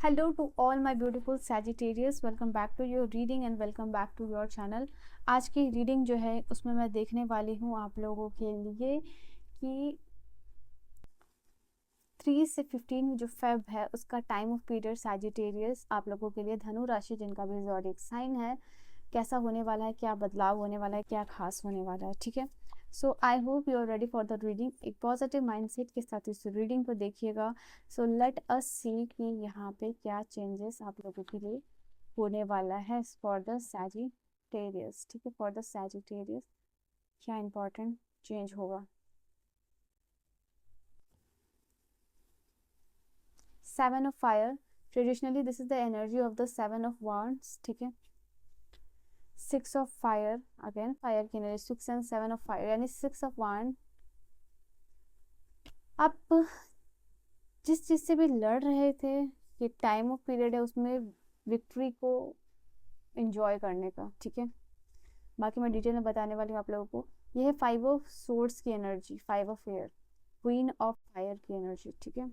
Hello to all my beautiful Sagittarius, welcome back to your reading and welcome back to your channel। आज की reading जो है उसमें मैं देखने वाली हूँ आप लोगों के लिए कि 3 से 15 जो फेब है उसका टाइम ऑफ पीरियड सैजिटेरियस आप लोगों के लिए धनु राशि जिनका भी ज़ोडिएक साइन है कैसा होने वाला है, क्या बदलाव होने वाला है, क्या खास होने वाला है। ठीक है, so I hope you are ready for the reading. एक पॉजिटिव माइंडसेट के साथ इस रीडिंग को देखिएगा। सो लेट अस सी कि यहाँ पे क्या चेंजेस आप लोगों के लिए होने वाला है फॉर द सैजिटेरियस। ठीक है, फॉर द सैजिटेरियस क्या इंपॉर्टेंट चेंज होगा। 7 of fire, traditionally this is the energy of the 7 of wands। ठीक है, 6 ऑफ फायर, अगेन फायर की एनर्जी, 6 एंड 7 ऑफ फायर यानी 6 ऑफ wands। आप जिस चीज़ से भी लड़ रहे थे, ये टाइम ऑफ पीरियड है उसमें विक्ट्री को एंजॉय करने का। ठीक है, बाकी मैं डिटेल में बताने वाली हूँ आप लोगों को। ये है 5 ऑफ सोर्ड्स की energy, 5 of air, queen of fire की एनर्जी। ठीक है,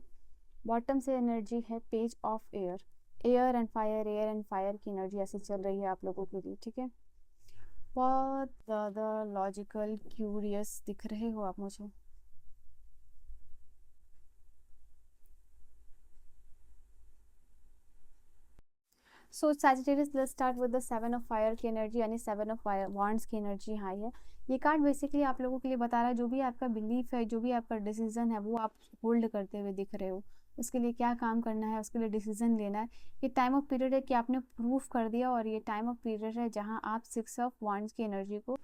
बॉटम से एनर्जी है page of air, air and fire की एनर्जी ऐसे चल रही है आप लोगों के लिए। ठीक है, बहुत ज़्यादा लॉजिकल क्यूरियस दिख रहे हो आप मुझे। So Sagittarius, let's start with the 7 of fire की एनर्जी यानी 7 ऑफ फायर वांड्स की एनर्जी हाई है। ये कार्ड बेसिकली आप लोगों के लिए बता रहा है जो भी आपका बिलीफ है, जो भी आपका डिसीजन है वो आप होल्ड करते हुए दिख रहे हो। उसके लिए क्या काम करना है, उसके लिए डिसीजन लेना है। ये टाइम ऑफ पीरियड है कि आपने प्रूफ कर दिया और ये टाइम ऑफ पीरियड है जहाँ आप 6 ऑफ वांड्स की एनर्जी को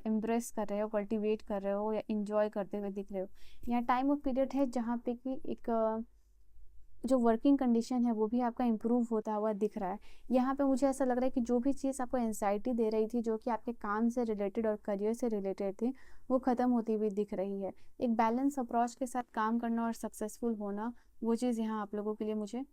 एम्ब्रेस कर रहे हो, कल्टिवेट कर रहे हो या इंजॉय करते हुए दिख रहे हो। यहाँ टाइम ऑफ पीरियड है जहाँ पे कि एक जो वर्किंग कंडीशन है वो भी आपका इम्प्रूव होता हुआ दिख रहा है। यहाँ पे मुझे ऐसा लग रहा है कि जो भी चीज़ आपको एंजाइटी दे रही थी, जो कि आपके काम से रिलेटेड और करियर से रिलेटेड थी, वो ख़त्म होती हुई दिख रही है। एक बैलेंस अप्रोच के साथ काम करना और सक्सेसफुल होना, वो चीज़ यहाँ आप लोगों के लिए मुझे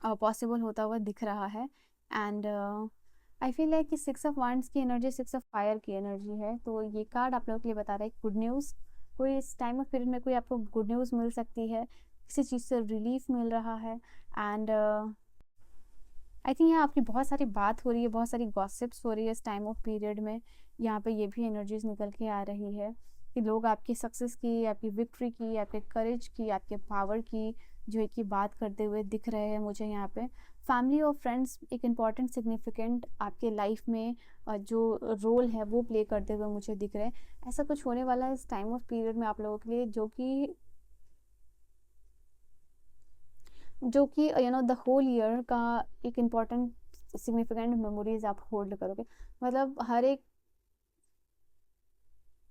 पॉसिबल होता हुआ दिख रहा है। एंड आई फील लाइक कि 6 ऑफ wands की एनर्जी 6 ऑफ फायर की एनर्जी है, तो ये कार्ड आप लोगों के लिए बता रहा है गुड न्यूज़। कोई इस टाइम ऑफ पीरियड में कोई आपको गुड न्यूज़ मिल सकती है, किसी चीज़ से रिलीफ मिल रहा है। एंड आई थिंक यहाँ आपकी बहुत सारी बात हो रही है, बहुत सारी गॉसिप्स हो रही है इस टाइम ऑफ पीरियड में। यहाँ पे ये भी एनर्जीज निकल के आ रही है कि लोग आपकी सक्सेस की, आपकी विक्ट्री की, आपके करेज की, आपके पावर की जो है कि बात करते हुए दिख रहे हैं मुझे यहाँ पे। फैमिली और फ्रेंड्स एक इम्पॉर्टेंट सिग्निफिकेंट आपके लाइफ में जो रोल है वो प्ले करते हुए मुझे दिख रहे हैं। ऐसा कुछ होने वाला है इस टाइम ऑफ पीरियड में आप लोगों के लिए जो कि द होल ईयर का एक इम्पॉर्टेंट सिग्निफिकेंट मेमोरीज आप होल्ड करोगे। मतलब हर एक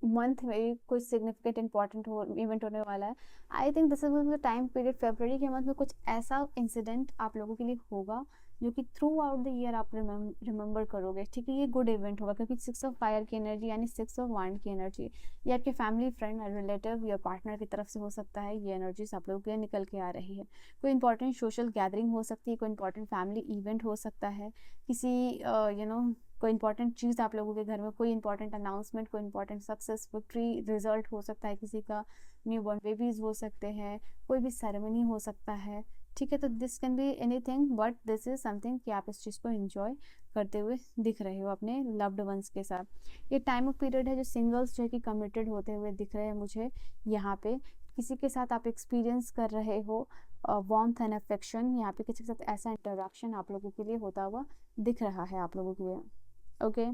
मंथ में कुछ सिग्निफिकेंट इंपॉर्टेंट हो इवेंट होने वाला है। I think this is the time period, फरवरी के मंथ में कुछ ऐसा इंसिडेंट आप लोगों के लिए होगा जो कि थ्रू आउट द ईयर आप रिमेंबर करोगे। ठीक है, ये गुड इवेंट होगा क्योंकि 6 ऑफ फायर की एनर्जी यानी 6 ऑफ वांड की एनर्जी, ये आपके फैमिली, फ्रेंड, रिलेटिव या पार्टनर की तरफ से हो सकता है। ये एनर्जीज आप लोगों के लिए निकल के आ रही है। कोई इंपॉर्टेंट सोशल गैदरिंग हो सकती है, कोई इंपॉर्टेंट फैमिली इवेंट हो सकता है, किसी कोई इंपॉर्टेंट चीज़ आप लोगों के घर में, कोई इंपॉर्टेंट अनाउंसमेंट, कोई इंपॉर्टेंट सक्सेस विक्ट्री रिजल्ट हो सकता है, किसी का न्यू बॉर्न बेबीज हो सकते हैं, कोई भी सेरेमनी हो सकता है। ठीक है, तो this can be anything but this is something कि आप इस चीज़ को एंजॉय करते हुए दिख रहे हो अपने लव्ड वंस के साथ। ये टाइम ऑफ पीरियड है जो सिंगल्स जो है कि कमिटेड होते हुए दिख रहे हैं मुझे यहाँ पे। किसी के साथ आप एक्सपीरियंस कर रहे हो वार्मथ एंड अफेक्शन, यहाँ पे किसी के साथ ऐसा इंटरेक्शन आप लोगों के लिए होता हुआ दिख रहा है आप लोगों के लिए। ओके,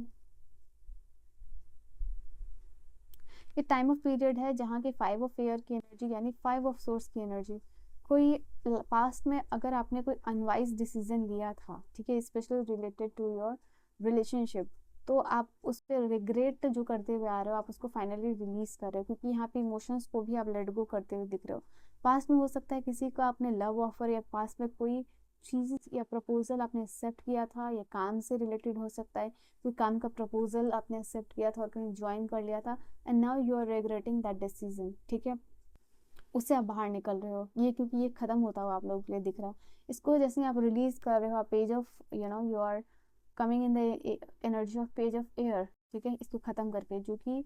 ये टाइम ऑफ पीरियड है जहाँ की 5 ऑफ एयर की एनर्जी यानी 5 ऑफ सोर्स की एनर्जी। कोई पास्ट में अगर आपने कोई अनवाइज डिसीजन लिया था, ठीक है, specially related to your relationship, तो आप उस पर रिग्रेट जो करते हुए आ रहे हो, आप उसको फाइनली रिलीज कर रहे हो क्योंकि यहाँ पे इमोशंस को भी आप लेट गो करते हुए दिख रहे हो। पास्ट में हो सकता है किसी का आपने लव ऑफर या पास्ट में कोई चीज़ या प्रपोजल आपने एक्सेप्ट किया था, या काम से रिलेटेड हो सकता है, कोई काम का प्रपोजल आपने एक्सेप्ट किया था और कहीं ज्वाइन कर लिया था and now you are regretting that decision. ठीक है, उससे आप बाहर निकल रहे हो, ये क्योंकि ये खत्म होता हुआ आप लोगों के लिए दिख रहा है। इसको जैसे ही आप रिलीज कर रहे हो, आप page of you are coming in the energy of page of air. ठीक है, इसको खत्म करके जो कि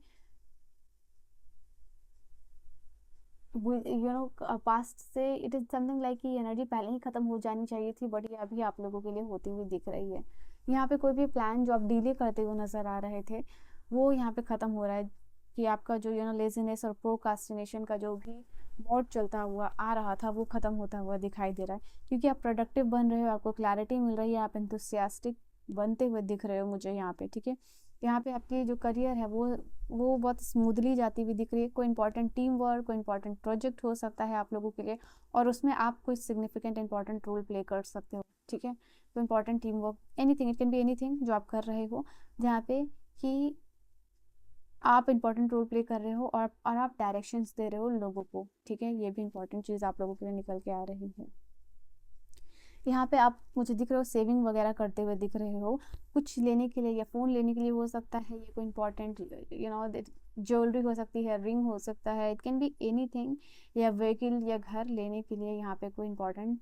यू नो पास्ट से इट इज़ समथिंग लाइक कि एनर्जी पहले ही ख़त्म हो जानी चाहिए थी, बट ये अभी आप लोगों के लिए होती हुई दिख रही है। यहाँ पे कोई भी प्लान जो आप डिले करते हुए नज़र आ रहे थे, वो यहाँ पे ख़त्म हो रहा है। कि आपका जो लेज़ीनेस और प्रोक्रास्टिनेशन का जो भी मोड चलता हुआ आ रहा था, वो ख़त्म होता हुआ दिखाई दे रहा है, क्योंकि आप प्रोडक्टिव बन रहे हो, आपको क्लैरिटी मिल रही है, आप एंथुसियास्टिक बनते हुए दिख रहे हो मुझे यहाँ पे, ठीक है। यहाँ पे आपकी जो करियर है वो बहुत स्मूथली जाती हुई दिख रही है। कोई इंपॉर्टेंट टीम वर्क, कोई इंपॉर्टेंट प्रोजेक्ट हो सकता है आप लोगों के लिए, और उसमें आप कोई सिग्निफिकेंट इंपॉर्टेंट रोल प्ले कर सकते हो, ठीक है। कोई important team work, anything, it can be anything जो आप कर रहे हो, जहाँ पे कि आप इंपॉर्टेंट रोल प्ले कर रहे हो, और आप डायरेक्शंस दे रहे हो लोगों को, ठीक है। ये भी इंपॉर्टेंट चीज़ आप लोगों के लिए निकल के आ रही है। यहाँ पे आप मुझे दिख रहे हो सेविंग वगैरह करते हुए दिख रहे हो, कुछ लेने के लिए या फ़ोन लेने के लिए हो सकता है, ये कोई इंपॉर्टेंट ज्वेलरी हो सकती है, रिंग हो सकता है, इट कैन बी एनीथिंग, या व्हीकल या घर लेने के लिए यहाँ पे कोई इंपॉर्टेंट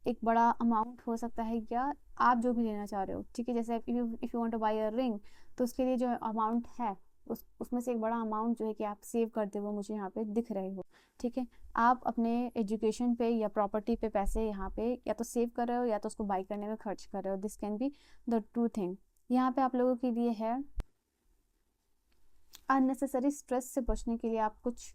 एक बड़ा अमाउंट हो सकता है, या आप जो भी लेना चाह रहे हो, ठीक है। जैसे if you want to buy a ring, तो उसके लिए जो अमाउंट है, उसमें से एक बड़ा अमाउंट जो है कि आप सेव करते हुए मुझे यहाँ पे दिख रहे हो, ठीक है। आप अपने एजुकेशन पे या प्रॉपर्टी पे पैसे यहाँ पे या तो सेव कर रहे हो, या तो उसको बाई करने में खर्च कर रहे हो। This can be the two thing. यहाँ पे आप लोगों के लिए है अननेसेसरी स्ट्रेस से बचने के लिए आप कुछ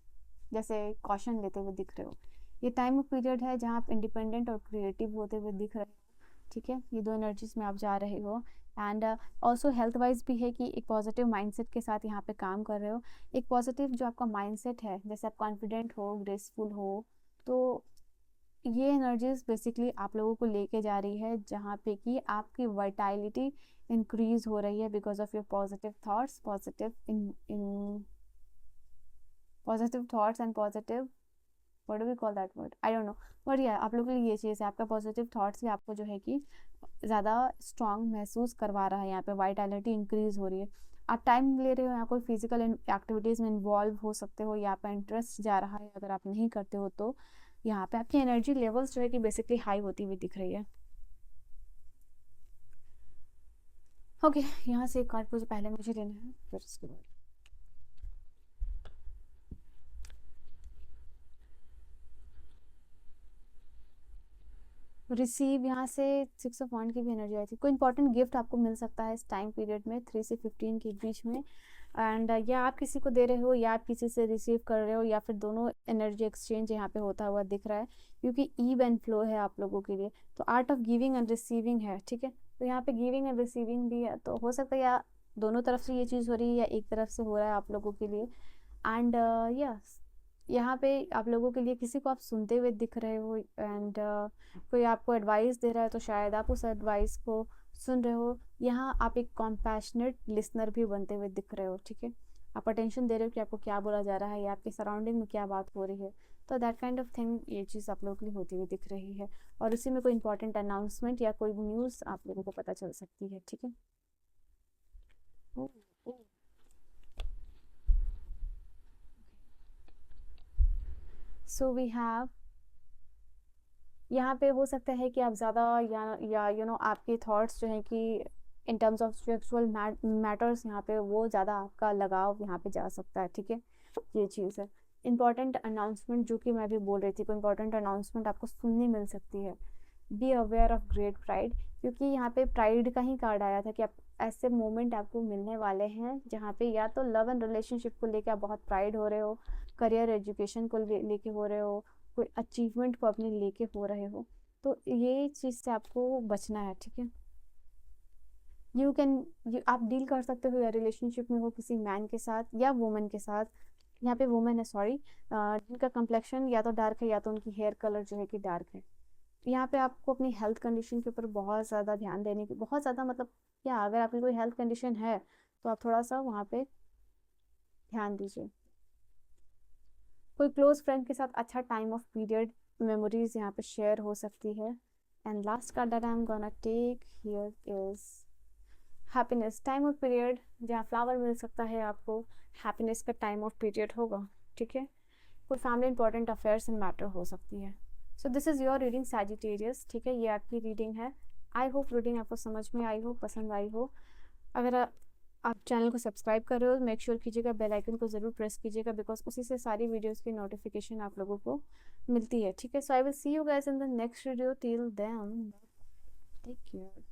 जैसे कॉशन लेते हुए दिख रहे हो। ये टाइम ऑफ पीरियड है जहाँ आप इंडिपेंडेंट और क्रिएटिव होते हुए दिख रहे हो, ठीक है। ये दो एनर्जीज में आप जा रहे हो। एंड ऑल्सो हेल्थ वाइज भी है कि एक पॉजिटिव माइंडसेट के साथ यहाँ पे काम कर रहे हो। एक पॉजिटिव जो आपका माइंडसेट है, जैसे आप कॉन्फिडेंट हो, ग्रेसफुल हो, तो ये एनर्जीज बेसिकली आप लोगों को लेके जा रही है, जहाँ पे कि आपकी वाइटैलिटी इंक्रीज हो रही है because of your positive thoughts, positive thoughts and positive, what do we call that word, I don't know, but या आप लोगों के लिए ये चीज़ है, आपका पॉजिटिव थॉट्स भी आपको जो है कि ज़्यादा स्ट्रांग महसूस करवा रहा है। यहाँ पे वाइटैलिटी इंक्रीज हो रही है। आप टाइम ले रहे हो, यहाँ कोई फिजिकल एक्टिविटीज़ में इन्वॉल्व हो सकते हो, या आपका इंटरेस्ट जा रहा है, अगर आप नहीं करते हो तो यहाँ पे आपकी एनर्जी लेवल्स जो है कि बेसिकली हाई होती हुई दिख रही है। ओके, यहाँ से एक कार्ड मुझे पहले मुझे लेना है, फिर उसके बाद रिसीव। यहाँ से 6 ऑफ वांड की भी एनर्जी आई थी। कोई इंपॉर्टेंट गिफ्ट आपको मिल सकता है इस टाइम पीरियड में, 3 से 15 के बीच में। एंड या आप किसी को दे रहे हो, या आप किसी से रिसीव कर रहे हो, या फिर दोनों एनर्जी एक्सचेंज यहाँ पे होता हुआ दिख रहा है, क्योंकि ईव एंड फ्लो है आप लोगों के लिए। तो art of giving and receiving है, ठीक है। तो यहाँ पे गिविंग एंड रिसीविंग भी है, तो हो सकता है या दोनों तरफ से ये चीज़ हो रही है, या एक तरफ से हो रहा है आप लोगों के लिए। एंड यस, यहाँ पे आप लोगों के लिए किसी को आप सुनते हुए दिख रहे हो, एंड कोई आपको एडवाइस दे रहा है, तो शायद आप उस एडवाइस को सुन रहे हो। यहाँ आप एक कॉम्पैशनेट लिसनर भी बनते हुए दिख रहे हो, ठीक है। आप अटेंशन दे रहे हो कि आपको क्या बोला जा रहा है, या आपके सराउंडिंग में क्या बात हो रही है। तो दैट काइंड ऑफ थिंग, ये चीज़ आप लोगों के लिए होती हुई दिख रही है, और उसी में कोई इंपॉर्टेंट अनाउंसमेंट या कोई न्यूज़ आप लोगों को पता चल सकती है, ठीक है। सो वी हैव, यहाँ पे हो सकता है कि आप ज़्यादा या आपके थॉट्स जो हैं कि in terms of sexual matters, यहाँ पे वो ज़्यादा आपका लगाव यहाँ पे जा सकता है, ठीक है। ये चीज़ है। इंपॉर्टेंट अनाउंसमेंट जो कि मैं भी बोल रही थी, कोई इंपॉर्टेंट अनाउंसमेंट आपको सुनने मिल सकती है। Be aware of great pride, क्योंकि यहाँ पे प्राइड का ही कार्ड आया था कि आप ऐसे मोमेंट आपको मिलने वाले हैं जहाँ पे या तो लव एंड रिलेशनशिप को लेके आप बहुत प्राइड हो रहे हो, करियर एजुकेशन को लेके हो रहे हो, कोई अचीवमेंट को अपने लेके हो रहे हो, तो ये चीज़ से आपको बचना है, ठीक है। यू कैन, आप डील कर सकते हो या रिलेशनशिप में हो किसी मैन के साथ या वुमेन के साथ। यहाँ पे वुमेन है, सॉरी, जिनका कम्प्लेक्शन या तो डार्क है, या तो उनकी हेयर कलर जो है कि डार्क है। यहाँ पे आपको अपनी हेल्थ कंडीशन के ऊपर बहुत ज़्यादा ध्यान देने की, बहुत ज़्यादा मतलब क्या, अगर आपकी कोई हेल्थ कंडीशन है तो आप थोड़ा सा वहाँ पे ध्यान दीजिए। कोई क्लोज फ्रेंड के साथ अच्छा टाइम ऑफ पीरियड मेमोरीज यहाँ पे शेयर हो सकती है। And last card that I am gonna take here is happiness. Time of period जहाँ फ्लावर मिल सकता है आपको, हैप्पीनेस का टाइम ऑफ पीरियड होगा, ठीक है। कोई family important affairs and matter हो सकती है। So this is your reading Sagittarius, ठीक है। ये आपकी रीडिंग है। आई होप रीडिंग आपको समझ में आई हो, पसंद आई हो। अगर आप चैनल को सब्सक्राइब कर रहे हो, मेक श्योर कीजिएगा बेल आइकन को ज़रूर प्रेस कीजिएगा, बिकॉज उसी से सारी वीडियोस की नोटिफिकेशन आप लोगों को मिलती है, ठीक है। So I will see you guys in the next video, till then take care.